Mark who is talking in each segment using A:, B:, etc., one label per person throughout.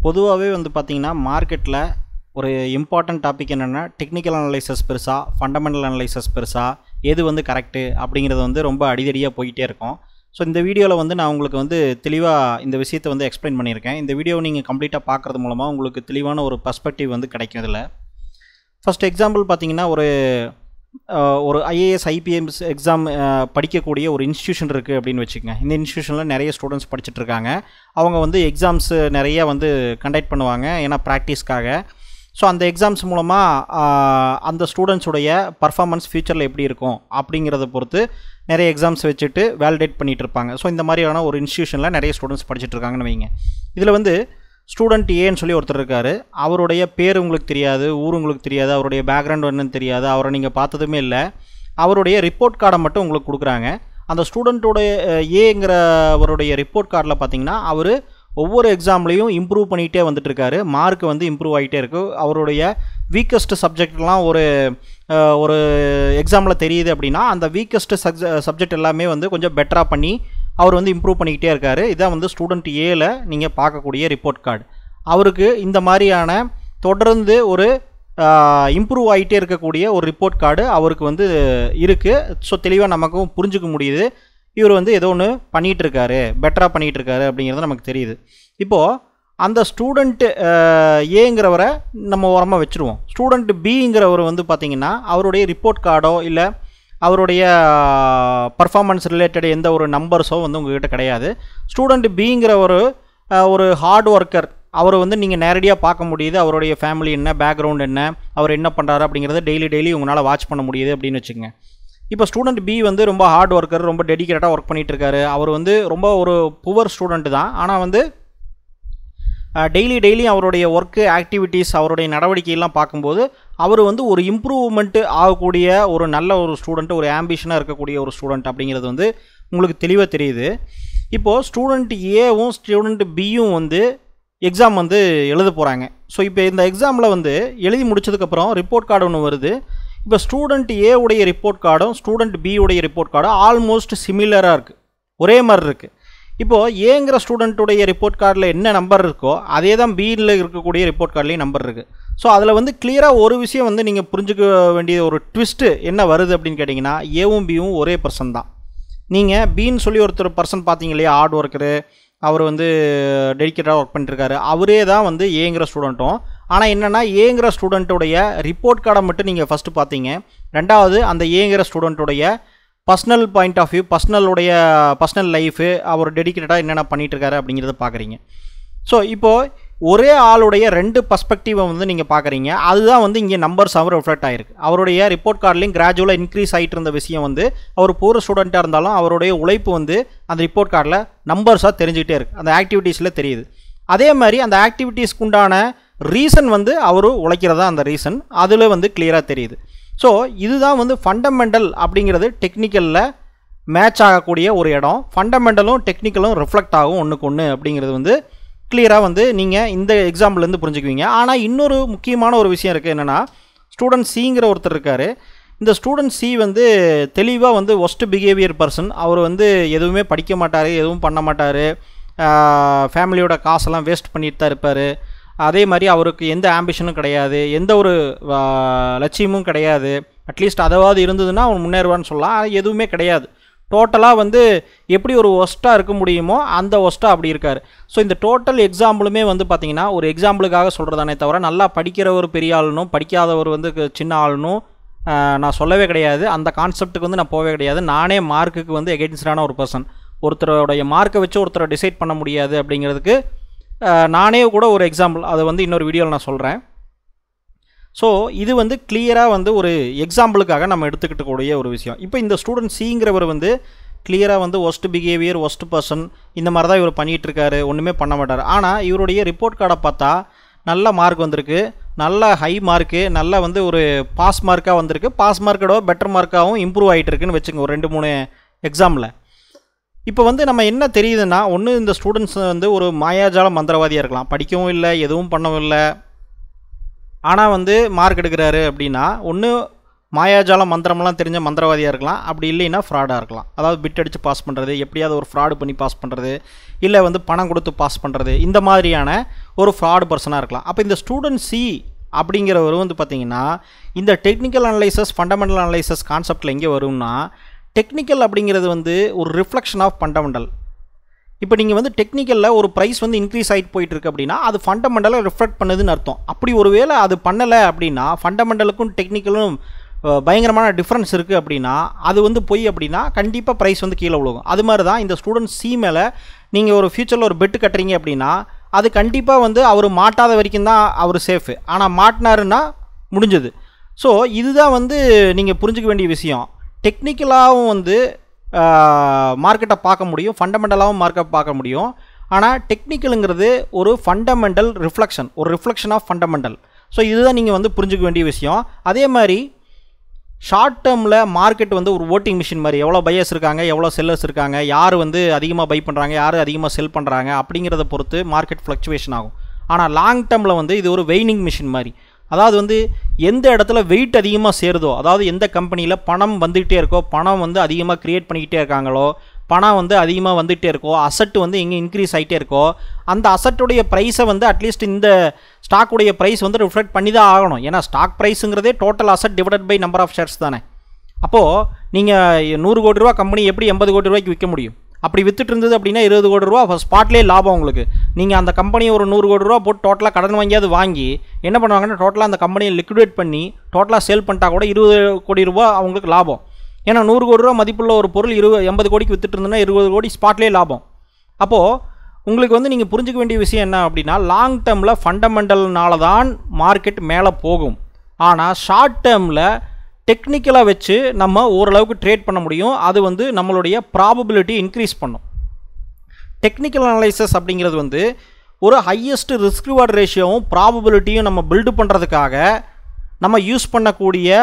A: பொதுவாகவே வந்து பார்த்திங்கன்னா மார்க்கெட்டில் ஒரு இம்பார்ட்டன்ட் டாபிக் என்னென்னா டெக்னிக்கல் அனலைசஸ் பெருசா ஃபண்டமெண்டல் அனலைசஸ் பெருசா எது வந்து கரெக்டு அப்படிங்கிறது வந்து ரொம்ப அடிதடியாக போயிட்டே இருக்கும். ஸோ இந்த வீடியோவில் வந்து நான் உங்களுக்கு வந்து தெளிவாக இந்த விஷயத்தை வந்து எக்ஸ்பிளைன் பண்ணியிருக்கேன். இந்த வீடியோவை நீங்கள் கம்ப்ளீட்டாக பார்க்குறது மூலமாக உங்களுக்கு தெளிவான ஒரு பர்ஸ்பெக்டிவ் வந்து கிடைக்கும். இதில் ஃபஸ்ட் எக்ஸாம்பிள் பார்த்திங்கன்னா ஒரு ஐஏஎஸ் ஐபிஎஸ் எக்ஸாம் படிக்கக்கூடிய ஒரு இன்ஸ்டியூஷன் இருக்குது அப்படின்னு வச்சுக்கோங்க. இந்த இன்ஸ்டியூஷனில் நிறைய ஸ்டூடெண்ட்ஸ் படிச்சுட்ருக்காங்க. அவங்க வந்து எக்ஸாம்ஸ் நிறைய வந்து கண்டக்ட் பண்ணுவாங்க, ஏன்னா ப்ராக்டிஸ்க்காக. ஸோ அந்த எக்ஸாம்ஸ் மூலமாக அந்த ஸ்டூடெண்ட்ஸுடைய பர்ஃபார்மன்ஸ் ஃப்யூச்சரில் எப்படி இருக்கும் அப்படிங்கிறத பொறுத்து நிறைய எக்ஸாம்ஸ் வச்சுட்டு வேலிடேட் பண்ணிகிட்டு இருப்பாங்க. ஸோ இந்த மாதிரியான ஒரு இன்ஸ்டியூஷனில் நிறைய ஸ்டூடெண்ட்ஸ் படிச்சுட்ருக்காங்கன்னு வைங்க. இதில் வந்து ஸ்டூடெண்ட் ஏன்னு சொல்லி ஒருத்தர் இருக்கார். அவருடைய பேர் உங்களுக்கு தெரியாது, ஊர் உங்களுக்கு தெரியாது, அவருடைய பேக்ரவுண்ட் என்னன்னு தெரியாது, அவரை நீங்கள் பார்த்ததுமே இல்லை. அவருடைய ரிப்போர்ட் கார்டை மட்டும் உங்களுக்கு கொடுக்குறாங்க. அந்த ஸ்டூடெண்ட்டோடைய ஏங்கிறவருடைய ரிப்போர்ட் கார்டில் பார்த்தீங்கன்னா அவர் ஒவ்வொரு எக்ஸாம்லேயும் இம்ப்ரூவ் பண்ணிகிட்டே வந்துட்டுருக்காரு. மார்க் வந்து இம்ப்ரூவ் ஆகிட்டே இருக்குது. அவருடைய வீக்கஸ்ட் சப்ஜெக்ட்லாம் ஒரு எக்ஸாமில் தெரியுது அப்படின்னா அந்த வீக்கஸ்ட் சப்ஜெக்ட் எல்லாமே வந்து கொஞ்சம் பெட்டராக பண்ணி அவர் வந்து இம்ப்ரூவ் பண்ணிக்கிட்டே இருக்கார். இதான் வந்து ஸ்டூடெண்ட் ஏல நீங்கள் பார்க்கக்கூடிய ரிப்போர்ட் கார்டு. அவருக்கு இந்த மாதிரியான தொடர்ந்து ஒரு இம்ப்ரூவ் ஆகிட்டே இருக்கக்கூடிய ஒரு ரிப்போர்ட் கார்டு அவருக்கு வந்து இருக்குது. ஸோ தெளிவாக நமக்கும் புரிஞ்சுக்க முடியுது, இவர் வந்து ஏதோ ஒன்று பண்ணிகிட்ருக்காரு, பெட்டராக பண்ணிகிட்ருக்காரு அப்படிங்கிறது நமக்கு தெரியுது. இப்போது அந்த ஸ்டூடெண்ட்டு ஏங்கிறவரை நம்ம ஓரமாக வச்சுருவோம். ஸ்டூடெண்ட் பிங்கிறவர் வந்து பார்த்திங்கன்னா அவருடைய ரிப்போர்ட் கார்டோ இல்லை அவருடைய பர்ஃபார்மன்ஸ் ரிலேட்டட் எந்த ஒரு நம்பர்ஸோ வந்து உங்கள்கிட்ட கிடையாது. ஸ்டூடெண்ட் பிங்கிற ஒரு ஹார்ட் ஒர்க்கர். அவர் வந்து நீங்கள் நேரடியாக பார்க்க முடியுது. அவருடைய ஃபேமிலி என்ன, பேக்ரவுண்ட் என்ன, அவர் என்ன பண்ணுறாரு அப்படிங்கிறத டெய்லி உங்களால் வாட்ச் பண்ண முடியுது அப்படின்னு வச்சுக்கோங்க. இப்போ ஸ்டூடெண்ட் பி வந்து ரொம்ப ஹார்ட் ஒர்க்கர், ரொம்ப டெடிக்கேட்டாக ஒர்க் பண்ணிகிட்ருக்காரு. அவர் வந்து ரொம்ப ஒரு புவர் ஸ்டூடெண்ட்டு தான். ஆனால் வந்து டெய்லி அவருடைய ஒர்க்கு ஆக்டிவிட்டீஸ், அவருடைய நடவடிக்கையெல்லாம் பார்க்கும்போது அவர் வந்து ஒரு இம்ப்ரூவ்மெண்ட்டு ஆகக்கூடிய ஒரு நல்ல ஒரு ஸ்டூடெண்ட், ஒரு ஆம்பிஷனாக இருக்கக்கூடிய ஒரு ஸ்டூடெண்ட் அப்படிங்கிறது வந்து உங்களுக்கு தெளிவாக தெரியுது. இப்போது ஸ்டூடெண்ட் ஏவும் ஸ்டூடெண்ட் பியும் வந்து எக்ஸாம் வந்து எழுத போகிறாங்க. ஸோ இப்போ இந்த எக்ஸாமில் வந்து எழுதி முடிச்சதுக்கப்புறம் ரிப்போர்ட் கார்டு ஒன்று வருது. இப்போ ஸ்டூடெண்ட் ஏ உடைய ரிப்போர்ட் கார்டும் ஸ்டூடெண்ட் பி உடைய ரிப்போர்ட் கார்டும் ஆல்மோஸ்ட் சிமிலராக இருக்குது, ஒரே மாதிரி இருக்குது. இப்போது ஏங்கிற ஸ்டூடெண்ட்டுடைய ரிப்போர்ட் கார்டில் என்ன நம்பர் இருக்கோ அதே தான் பியில் இருக்கக்கூடிய ரிப்போர்ட் கார்ட்லேயும் நம்பர் இருக்குது. ஸோ அதில் வந்து கிளியராக ஒரு விஷயம் வந்து நீங்கள் புரிஞ்சுக்க வேண்டிய ஒரு ட்விஸ்ட்டு என்ன வருது அப்படின்னு கேட்டிங்கன்னா, ஏவும் பியும் ஒரே பர்சன் தான். நீங்கள் பின்னு சொல்லி ஒருத்தர் பர்சன் பார்த்தீங்க இல்லையா, ஹார்ட் ஒர்க்கரு, அவர் வந்து டெடிக்கேட்டாக ஒர்க் பண்ணிட்டுருக்காரு, அவரே தான் வந்து ஏங்கிற ஸ்டூடெண்ட்டும். ஆனால் என்னென்னா ஏங்கிற ஸ்டூடெண்ட்டுடைய ரிப்போர்ட் கார்டை மட்டும் நீங்கள் ஃபஸ்ட்டு பார்த்தீங்க. ரெண்டாவது அந்த ஏங்கிற ஸ்டூடெண்ட்டுடைய personal point of view, personal life, அவர் டெடிக்கேட்டடாக என்னென்ன பண்ணிகிட்ருக்காரு அப்படிங்கிறத பார்க்குறீங்க. ஸோ இப்போது ஒரே ஆளுடைய ரெண்டு பர்ஸ்பெக்டிவை வந்து நீங்கள் பார்க்குறீங்க. அதுதான் வந்து இங்கே நம்பர்ஸாகவும் ரிஃப்ளெக்ட் ஆகிருக்கு. அவருடைய ரிப்போர்ட் கார்ட்லேயும் கிராஜுவலாக இன்க்ரீஸ் ஆகிட்டு இருந்த விஷயம் வந்து அவர் பூர் ஸ்டூடெண்ட்டாக இருந்தாலும் அவருடைய உழைப்பு வந்து அந்த ரிப்போர்ட் கார்டில் நம்பர்ஸாக தெரிஞ்சுக்கிட்டே இருக்குது, அந்த ஆக்டிவிட்டீஸில் தெரியுது. அதே மாதிரி அந்த ஆக்டிவிட்டீஸ்க்கு உண்டான ரீசன் வந்து அவர் உழைக்கிறதா அந்த ரீசன் அதில் வந்து கிளியராக தெரியுது. ஸோ இதுதான் வந்து ஃபண்டமெண்டல் அப்படிங்கிறது டெக்னிக்கலில் மேட்ச் ஆகக்கூடிய ஒரு இடம். ஃபண்டமெண்டலும் டெக்னிக்கலும் ரிஃப்ளெக்ட் ஆகும் ஒன்றுக்கு ஒன்று அப்படிங்கிறது வந்து கிளியராக வந்து நீங்கள் இந்த எக்ஸாம்பிள்லேருந்து புரிஞ்சுக்குவீங்க. ஆனால் இன்னொரு முக்கியமான ஒரு விஷயம் இருக்குது. என்னென்னா ஸ்டூடெண்ட் சிங்கிற ஒருத்தர் இருக்கார். இந்த ஸ்டூடெண்ட் சி வந்து தெளிவாக வந்து ஒஸ்ட் பிஹேவியர் பர்சன். அவர் வந்து எதுவுமே படிக்க மாட்டார், எதுவும் பண்ண மாட்டார், ஃபேமிலியோட காசெல்லாம் வேஸ்ட் பண்ணிட்டு தான் இருப்பார். அதே மாதிரி அவருக்கு எந்த ஆம்பிஷனும் கிடையாது, எந்த ஒரு லட்சியமும் கிடையாது. அட்லீஸ்ட் அதாவது இருந்ததுன்னா அவன் முன்னேறுவான்னு சொல்லலாம். எதுவுமே கிடையாது. டோட்டலாக வந்து எப்படி ஒரு ஒஸ்ட்டாக இருக்க முடியுமோ அந்த ஒஸ்ட்டாக அப்படி இருக்கார். ஸோ இந்த டோட்டல் எக்ஸாம்பிளுமே வந்து பார்த்திங்கன்னா ஒரு எக்ஸாம்பிளுக்காக சொல்கிறதானே தவிர நல்லா படிக்கிறவர் பெரிய ஆளுனும் படிக்காதவர் வந்து சின்ன ஆளுனும் நான் சொல்லவே கிடையாது. அந்த கான்செப்ட்டுக்கு வந்து நான் போவே கிடையாது. நானே மார்க்குக்கு வந்து எகெயின்ஸ்டான ஒரு பர்சன். ஒருத்தருடைய மார்க்கை வச்சு ஒருத்தரை டிசைட் பண்ண முடியாது அப்படிங்கிறதுக்கு நானே கூட ஒரு எக்ஸாம்பிள், அதை வந்து இன்னொரு வீடியோவில் நான் சொல்கிறேன். ஸோ இது வந்து கிளியராக வந்து ஒரு எக்ஸாம்பிளுக்காக நம்ம எடுத்துக்கிட்டு கூடிய ஒரு விஷயம். இப்போ இந்த ஸ்டூடெண்ட் சிங்கிறவர் வந்து கிளியராக வந்து ஒஸ்ட் பிஹேவியர், ஒஸ்ட் பர்சன், இந்த மாதிரி தான் இவர் பண்ணிகிட்ருக்காரு, ஒன்றுமே பண்ண மாட்டார். ஆனால் இவருடைய ரிப்போர்ட் கார்டை பார்த்தா நல்ல மார்க் வந்திருக்கு, நல்ல ஹை மார்க்கு, நல்ல வந்து ஒரு பாஸ் மார்க்காக வந்திருக்கு. பாஸ் மார்க்கோட பெட்டர் மார்க்காகவும் இம்ப்ரூவ் ஆகிட்டு இருக்குன்னு வச்சுங்க ஒரு 2-3 எக்ஸாமில். இப்போ வந்து நம்ம என்ன தெரியுதுன்னா, ஒன்று இந்த ஸ்டூடெண்ட்ஸ் வந்து ஒரு மாயாஜால மந்திரவாதியாக இருக்கலாம், படிக்கவும் இல்லை, எதுவும் பண்ணவும் இல்லை, ஆனால் வந்து மார்க் எடுக்கிறாரு அப்படின்னா, ஒன்று மாயாஜாலம் மந்திரம்லாம் தெரிஞ்ச மந்திரவாதியாக இருக்கலாம், அப்படி இல்லைன்னா ஃப்ராடாக இருக்கலாம். அதாவது பிட் அடித்து பாஸ் பண்ணுறது, எப்படியாவது ஒரு ஃப்ராடு பண்ணி பாஸ் பண்ணுறது, இல்லை வந்து பணம் கொடுத்து பாஸ் பண்ணுறது, இந்த மாதிரியான ஒரு ஃப்ராடு பர்சனாக இருக்கலாம். அப்போ இந்த ஸ்டூடெண்ட் சி அப்படிங்கிறவர் வந்து பார்த்திங்கன்னா இந்த டெக்னிக்கல் அனலைசஸ் ஃபண்டமெண்டல் அனலைசஸ் கான்செப்டில் எங்கே வரும்னா, டெக்னிக்கல் அப்படிங்கிறது வந்து ஒரு ரிஃப்ளெக்ஷன் ஆஃப் ஃபண்டமெண்டல். இப்போ நீங்கள் வந்து டெக்னிக்கலில் ஒரு ப்ரைஸ் வந்து இன்க்ரீஸ் ஆகிட்டு போயிட்டுருக்கு அப்படின்னா அது ஃபண்டமெண்டலாக ரிஃப்ளெக்ட் பண்ணுதுன்னு அர்த்தம். அப்படி ஒரு வேளை அது பண்ணலை அப்படின்னா, ஃபண்டமெண்டலுக்கும் டெக்னிக்கலும் பயங்கரமான டிஃப்ரென்ஸ் இருக்குது அப்படின்னா அது வந்து போய் அப்படின்னா கண்டிப்பாக ப்ரைஸ் வந்து கீழே விழுகும். அது மாதிரி தான் இந்த ஸ்டூடெண்ட் சி மேலே நீங்கள் ஒரு ஃபியூச்சரில் ஒரு பெட்டு கட்டுறீங்க அப்படின்னா அது கண்டிப்பாக வந்து அவர் மாட்டாத வரைக்கும் தான் அவர் சேஃபு. ஆனால் மாட்டினாருன்னா முடிஞ்சது. ஸோ இதுதான் வந்து நீங்கள் புரிஞ்சிக்க வேண்டிய விஷயம். டெக்னிக்கலாகவும் வந்து மார்க்கெட்டை பார்க்க முடியும், ஃபண்டமெண்டலாகவும் மார்க்கெட் பார்க்க முடியும். ஆனால் டெக்னிக்கலுங்கிறது ஒரு ஃபண்டமெண்டல் ரிஃப்ளெக்ஷன், ஒரு ரிஃப்ளெக்ஷன் ஆஃப் ஃபண்டமெண்டல். ஸோ இதுதான் நீங்கள் வந்து புரிஞ்சிக்க வேண்டிய விஷயம். அதே மாதிரி ஷார்ட் டேர்மில் மார்க்கெட் வந்து ஒரு ஓட்டிங் மிஷின் மாதிரி, எவ்வளோ பையர்ஸ் இருக்காங்க, எவ்வளோ செல்லர்ஸ் இருக்காங்க, யார் வந்து அதிகமாக பை பண்ணுறாங்க, யார் அதிகமாக செல் பண்ணுறாங்க அப்படிங்கிறத பொறுத்து மார்க்கெட் ஃப்ளக்சுவேஷன் ஆகும். ஆனால் லாங் டேர்மில் வந்து இது ஒரு வெயினிங் மிஷின் மாதிரி. அதாவது வந்து எந்த இடத்துல வெயிட் அதிகமாக சேருதோ, அதாவது எந்த கம்பெனியில் பணம் வந்துகிட்டே இருக்கோ, பணம் வந்து அதிகமாக க்ரியேட் பண்ணிக்கிட்டே இருக்காங்களோ, பணம் வந்து அதிகமாக வந்துகிட்டே இருக்கோ, அசட் வந்து எங்கே இன்க்ரீஸ் ஆகிட்டே இருக்கோ, அந்த அசட்டுடைய ப்ரைஸை வந்து அட்லீஸ்ட் இந்த ஸ்டாக்குடைய ப்ரைஸ் வந்து ரிஃப்ளெக்ட் பண்ணி தான் ஆகணும். ஏன்னா ஸ்டாக் ப்ரைஸுங்கிறதே total asset divided by number of shares தானே. அப்போது நீங்கள் 100 கோடி ரூபா கம்பெனி எப்படி 80 கோடி ரூபாய்க்கு விற்க முடியும்? அப்படி வித்துட்டு இருந்தது அப்படின்னா 20 கோடி ரூபா ஸ்பாட்லேயே லாபம் உங்களுக்கு. நீங்கள் அந்த கம்பெனியை ஒரு 100 கோடி ரூபா போட்டு டோட்டலாக கடன் வாங்கியாவது வாங்கி என்ன பண்ணுவாங்கன்னா டோட்டலாக அந்த கம்பெனியை லிக்விடேட் பண்ணி டோட்டலாக சேல் பண்ணிட்டா கூட 20 கோடி ரூபா அவங்களுக்கு லாபம். ஏன்னா 100 கோடி ரூபா மதிப்புள்ள ஒரு பொருள் 80 கோடிக்கு வித்துட்டு இருந்ததுன்னா 20 கோடி ஸ்பாட்லேயே லாபம். அப்போது உங்களுக்கு வந்து நீங்கள் புரிஞ்சிக்க வேண்டிய விஷயம் என்ன அப்படின்னா, லாங் டேர்மில் ஃபண்டமெண்டல்னால தான் மார்க்கெட் மேலே போகும். ஆனால் ஷார்ட் டேர்மில் டெக்னிக்கலாக வச்சு நம்ம ஓரளவுக்கு ட்ரேட் பண்ண முடியும். அது வந்து நம்மளுடைய ப்ராபபிலிட்டி இன்க்ரீஸ் பண்ணும். டெக்னிக்கல் அனலைசஸ் அப்படிங்கிறது வந்து ஒரு ஹையஸ்ட் ரிஸ்க் ரிவார்ட் ரேஷியோவும் ப்ராபபிலிட்டியும் நம்ம பில்டு பண்ணுறதுக்காக நம்ம யூஸ் பண்ணக்கூடிய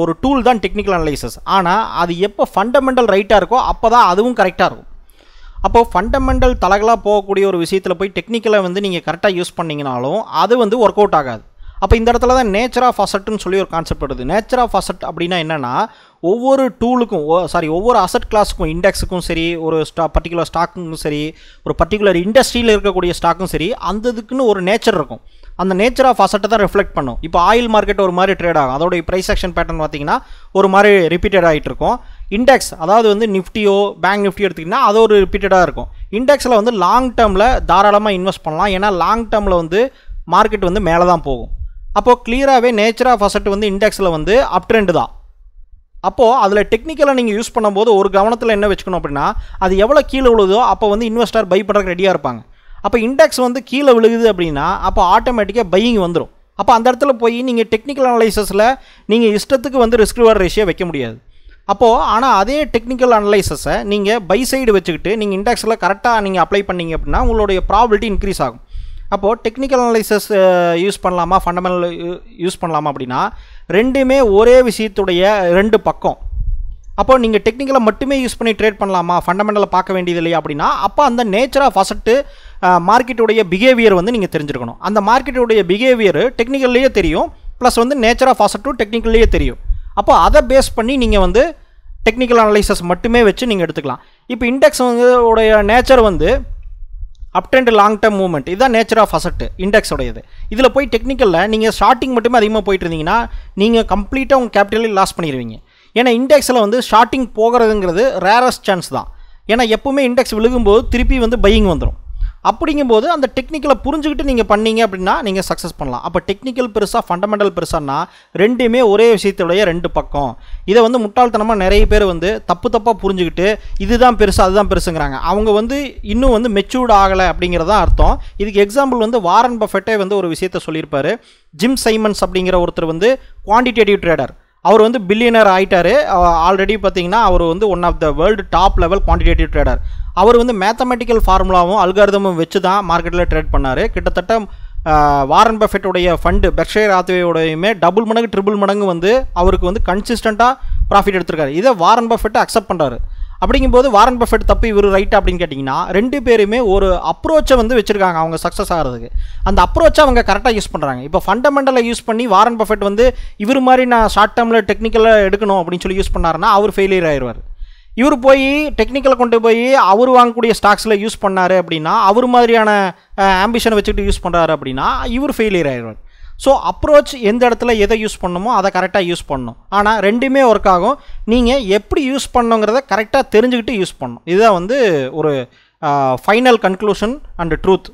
A: ஒரு டூல் தான் டெக்னிக்கல் அனலைசஸ். ஆனால் அது எப்போ ஃபண்டமெண்டல் ரைட்டாக இருக்கோ அப்போ தான் அதுவும் கரெக்டாக இருக்கும். அப்போது ஃபண்டமெண்டல் தலகலாக போகக்கூடிய ஒரு விஷயத்தில் போய் டெக்னிக்கலை வந்து நீங்கள் கரெக்டாக யூஸ் பண்ணிங்கனாலும் அது வந்து ஒர்க் அவுட் ஆகாது. அப்போ இந்த இடத்துல தான் நேச்சர் ஆஃப் அசட்னு சொல்லி ஒரு கான்செப்ட் வருது. நேச்சர் ஆஃப் அசட் அப்படின்னா என்னென்னா, ஒவ்வொரு டூலுக்கும் ஒவ்வொரு அசட் கிளாஸுக்கும், இண்டெக்ஸுக்கும் சரி, ஒரு பர்டிகுலர் ஸ்டாக்குக்கும் சரி, ஒரு பர்டிகுலர் இண்டஸ்ட்ரியில் இருக்கக்கூடிய ஸ்டாக்கும் சரி, அந்த இதுக்குன்னு ஒரு நேச்சர் இருக்கும். அந்த நேச்சர் ஆஃப் அசட்டை தான் ரிஃப்ளெக்ட் பண்ணும். இப்போ ஆயில் மார்க்கெட் ஒரு மாதிரி ட்ரேட் ஆகும், அதோடைய ப்ரைஸ் ஆக்ஷன் பேட்டர்ன் பார்த்தீங்கன்னா ஒரு மாதிரி ரிப்பீட்டட் ஆகிட்டு இருக்கும். இண்டெக்ஸ் அதாவது வந்து நிஃப்டியோ பேங்க் நிஃப்டியோ எடுத்திங்கன்னா அது ஒரு ரிப்பீட்டடாக இருக்கும். இண்டெக்ஸில் வந்து லாங் டேர்மில் தாராளமாக இன்வெஸ்ட் பண்ணலாம். ஏன்னா லாங் டேர்மில் வந்து மார்க்கெட் வந்து மேலே தான் போகும். அப்போது கிளியராகவே நேச்சர் ஆஃப் அசட் வந்து இண்டெக்ஸில் வந்து அப் ட்ரெண்ட் தான். அப்போது அதில் டெக்னிக்கலாக நீங்கள் யூஸ் பண்ணும்போது ஒரு கவனத்தில் என்ன வச்சுக்கணும் அப்படின்னா, அது எவ்வளோ கீழே விழுதோ அப்போ வந்து இன்வெஸ்டர் பை பண்ணுறதுக்கு ரெடியாக இருப்பாங்க. அப்போ இண்டெக்ஸ் வந்து கீழே விழுகுது அப்படின்னா அப்போ ஆட்டோமேட்டிக்காக பையிங் வந்துடும். அப்போ அந்த இடத்துல போய் நீங்கள் டெக்னிக்கல் அனலைசஸில் நீங்கள் இஷ்டத்துக்கு வந்து ரிஸ்க் ரிவார்ட் ரேஷியோ வைக்க முடியாது. அப்போது ஆனால் அதே டெக்னிக்கல் அனலைசஸை நீங்கள் பை சைடு வச்சுக்கிட்டு நீங்கள் இண்டெக்ஸில் கரெக்டாக நீங்கள் அப்ளை பண்ணிங்க அப்படின்னா உங்களுடைய ப்ராபிலிட்டி இன்க்ரீஸ் ஆகும். அப்போது டெக்னிக்கல் அனலைசஸ் யூஸ் பண்ணலாமா, ஃபண்டமெண்டல் யூஸ் பண்ணலாமா அப்படின்னா ரெண்டுமே ஒரே விஷயத்துடைய ரெண்டு பக்கம். அப்போது நீங்கள் டெக்னிக்கலை மட்டுமே யூஸ் பண்ணி ட்ரேட் பண்ணலாமா, ஃபண்டமெண்டலை பார்க்க வேண்டியது இல்லையா அப்படின்னா அப்போ அந்த நேச்சர் ஆஃப் அசட்டு மார்க்கெட்டுடைய பிஹேவியர் வந்து நீங்கள் தெரிஞ்சிருக்கணும். அந்த மார்க்கெட்டுடைய பிஹேவியர் டெக்னிக்கல்லையே தெரியும், ப்ளஸ் வந்து நேச்சர் ஆஃப் அசட்டும் டெக்னிக்கல்லையே தெரியும். அப்போ அதை பேஸ் பண்ணி நீங்கள் வந்து டெக்னிக்கல் அனலைசஸ் மட்டுமே வச்சு நீங்கள் எடுத்துக்கலாம். இப்போ இண்டெக்ஸ் வந்து உடைய நேச்சர் வந்து அப் ட்ரெண்ட் லாங் டேர்ம் மூவ்மெண்ட், இதுதான் நேச்சர் ஆஃப் அசட் இண்டெக்ஸோடையது. இதில் போய் டெக்னிக்கலில் நீங்கள் ஷார்ட்டிங் மட்டுமே அதிகமாக போயிட்டு இருந்தீங்கன்னா நீங்கள் கம்ப்ளீட்டாக உங்கள் கேபிட்டலே லாஸ் பண்ணிடுவீங்க. ஏன்னா இண்டெக்ஸில் வந்து ஷார்ட்டிங் போகிறதுங்கிறது ரேரஸ்ட் சான்ஸ் தான். ஏன்னா எப்போவுமே இண்டெக்ஸ் விழுகும்போது திருப்பி வந்து பையிங் வந்துடும். அப்படிங்கும்போது அந்த டெக்னிக்கலை புரிஞ்சுக்கிட்டு நீங்கள் பண்ணீங்க அப்படின்னா நீங்கள் சக்ஸஸ் பண்ணலாம். அப்போ டெக்னிக்கல் பெருசாக ஃபண்டமெண்டல் பெருசானா ரெண்டுமே ஒரே விஷயத்துடைய ரெண்டு பக்கம். இதை வந்து முட்டாள்தனமாக நிறைய பேர் வந்து தப்பாக புரிஞ்சுக்கிட்டு இதுதான் பெருசு அதுதான் பெருசுங்கிறாங்க. அவங்க வந்து இன்னும் வந்து மெச்சூர்ட் ஆகலை அப்படிங்கிறதான் அர்த்தம். இதுக்கு எக்ஸாம்பிள் வந்து வாரன் பஃபெட்டே வந்து ஒரு விஷயத்த சொல்லியிருப்பார். ஜிம் சைமன்ஸ் அப்படிங்கிற ஒருத்தர் வந்து குவான்டிடேட்டிவ் ட்ரேடர். அவர் வந்து பில்லியனர் ஆகிட்டார் ஆல்ரெடி. பார்த்தீங்கன்னா அவர் வந்து one of the world top level quantitative trader. அவர் வந்து மேத்தமெட்டிக்கல் ஃபார்முலாவும் அல்காரிதமும் வச்சு தான் மார்க்கெட்டில் ட்ரேட் பண்ணார். கிட்டத்தட்ட வாரன் பஃபெட்டோடைய ஃபண்டு பெர்க்ஷையர் ஹாத்வேயோடையுமே டபுள் மடங்கு ட்ரிபிள் மடங்கு வந்து அவருக்கு வந்து கன்சிஸ்டண்ட்டாக ப்ராஃபிட் எடுத்திருக்காரு. இதை வாரன் பஃபெட்டை அக்செப்ட் பண்ணுறாரு. அப்படிங்கும்போது வாரன் பஃபெட் தப்பு இவர் ரைட் அப்படின்னு கேட்டிங்கன்னா, 2 பேருமே ஒரு அப்ரோச்சை வந்து வச்சுருக்காங்க அவங்க சக்ஸஸ் ஆகிறதுக்கு. அந்த அப்ரோச்சை அவங்க கரெக்டாக யூஸ் பண்ணுறாங்க. இப்போ ஃபண்டமெண்டலை யூஸ் பண்ணி வாரன் பஃபெட் வந்து இவர் மாதிரி நான் ஷார்ட் டேர்மில் டெக்னிக்கலாக எடுக்கணும் அப்படின்னு சொல்லி யூஸ் பண்ணாருன்னா அவர் ஃபெயிலியர் ஆயிடுவார். இவர் போய் டெக்னிக்கலை கொண்டு போய் அவர் வாங்கக்கூடிய ஸ்டாக்ஸில் யூஸ் பண்ணார் அப்படின்னா, அவர் மாதிரியான ஆம்பிஷனை வச்சுக்கிட்டு யூஸ் பண்ணுறாரு அப்படின்னா இவர் ஃபெயிலியர் ஆயிடுவார். ஸோ அப்ரோச் எந்த இடத்துல எதை யூஸ் பண்ணணுமோ அதை கரெக்டாக யூஸ் பண்ணணும். ஆனால் 2மே ஒர்க் ஆகும். நீங்கள் எப்படி யூஸ் பண்ணணுங்கிறத கரெக்டாக தெரிஞ்சுக்கிட்டு யூஸ் பண்ணணும். இதுதான் வந்து ஒரு ஃபைனல் கன்க்ளூஷன் அண்ட் ட்ரூத்